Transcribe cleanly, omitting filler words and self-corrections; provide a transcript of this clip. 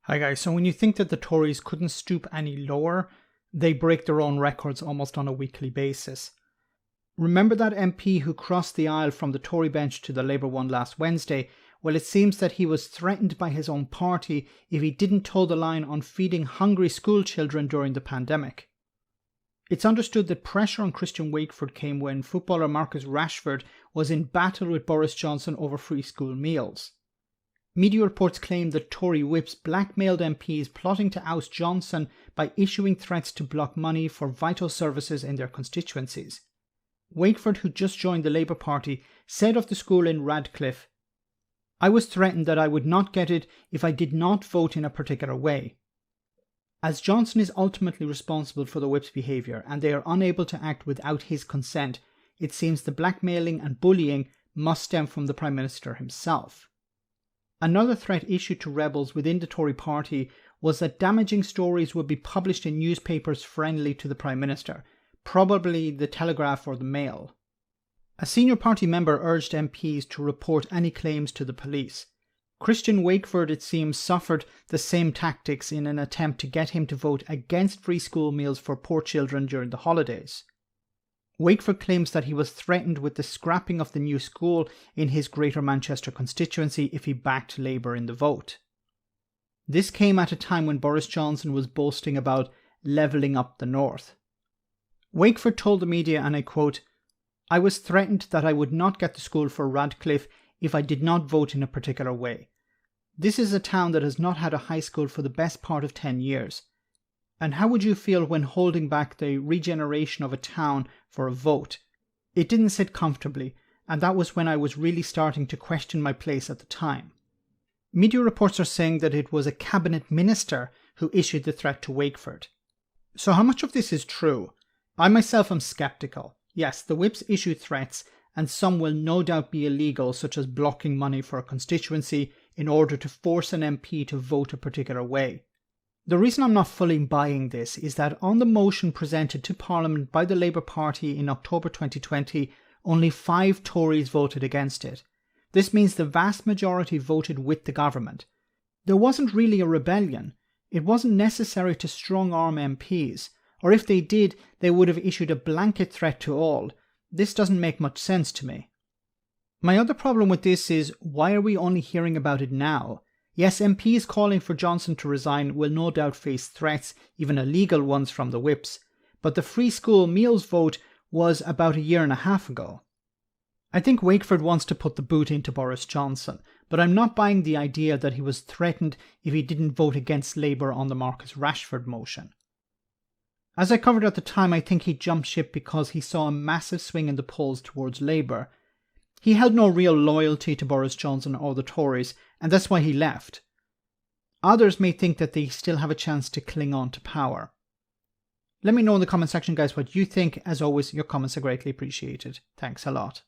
Hi guys, so when you think that the Tories couldn't stoop any lower, they break their own records almost on a weekly basis. Remember that MP who crossed the aisle from the Tory bench to the Labour one last Wednesday? Well, it seems that he was threatened by his own party if he didn't toe the line on feeding hungry school children during the pandemic. It's understood that pressure on Christian Wakeford came when footballer Marcus Rashford was in battle with Boris Johnson over free school meals. Media reports claim that Tory whips blackmailed MPs plotting to oust Johnson by issuing threats to block money for vital services in their constituencies. Wakeford, who just joined the Labour Party, said of the school in Radcliffe, "I was threatened that I would not get it if I did not vote in a particular way." As Johnson is ultimately responsible for the whip's behaviour and they are unable to act without his consent, it seems the blackmailing and bullying must stem from the Prime Minister himself. Another threat issued to rebels within the Tory party was that damaging stories would be published in newspapers friendly to the Prime Minister, probably the Telegraph or the Mail. A senior party member urged MPs to report any claims to the police. Christian Wakeford, it seems, suffered the same tactics in an attempt to get him to vote against free school meals for poor children during the holidays. Wakeford claims that he was threatened with the scrapping of the new school in his Greater Manchester constituency if he backed Labour in the vote. This came at a time when Boris Johnson was boasting about levelling up the north. Wakeford told the media, and I quote, "I was threatened that I would not get the school for Radcliffe if I did not vote in a particular way. This is a town that has not had a high school for the best part of 10 years. And how would you feel when holding back the regeneration of a town for a vote? It didn't sit comfortably, and that was when I was really starting to question my place at the time." Media reports are saying that it was a cabinet minister who issued the threat to Wakeford. So how much of this is true? I myself am sceptical. Yes, the whips issue threats, and some will no doubt be illegal, such as blocking money for a constituency in order to force an MP to vote a particular way. The reason I'm not fully buying this is that on the motion presented to Parliament by the Labour Party in October 2020, only 5 Tories voted against it. This means the vast majority voted with the government. There wasn't really a rebellion. It wasn't necessary to strong-arm MPs, or if they did, they would have issued a blanket threat to all. This doesn't make much sense to me. My other problem with this is, why are we only hearing about it now? Yes, MPs calling for Johnson to resign will no doubt face threats, even illegal ones from the whips, but the free school meals vote was about a year and a half ago. I think Wakeford wants to put the boot into Boris Johnson, but I'm not buying the idea that he was threatened if he didn't vote against Labour on the Marcus Rashford motion. As I covered at the time, I think he jumped ship because he saw a massive swing in the polls towards Labour. He held no real loyalty to Boris Johnson or the Tories, and that's why he left. Others may think that they still have a chance to cling on to power. Let me know in the comment section, guys, what you think. As always, your comments are greatly appreciated. Thanks a lot.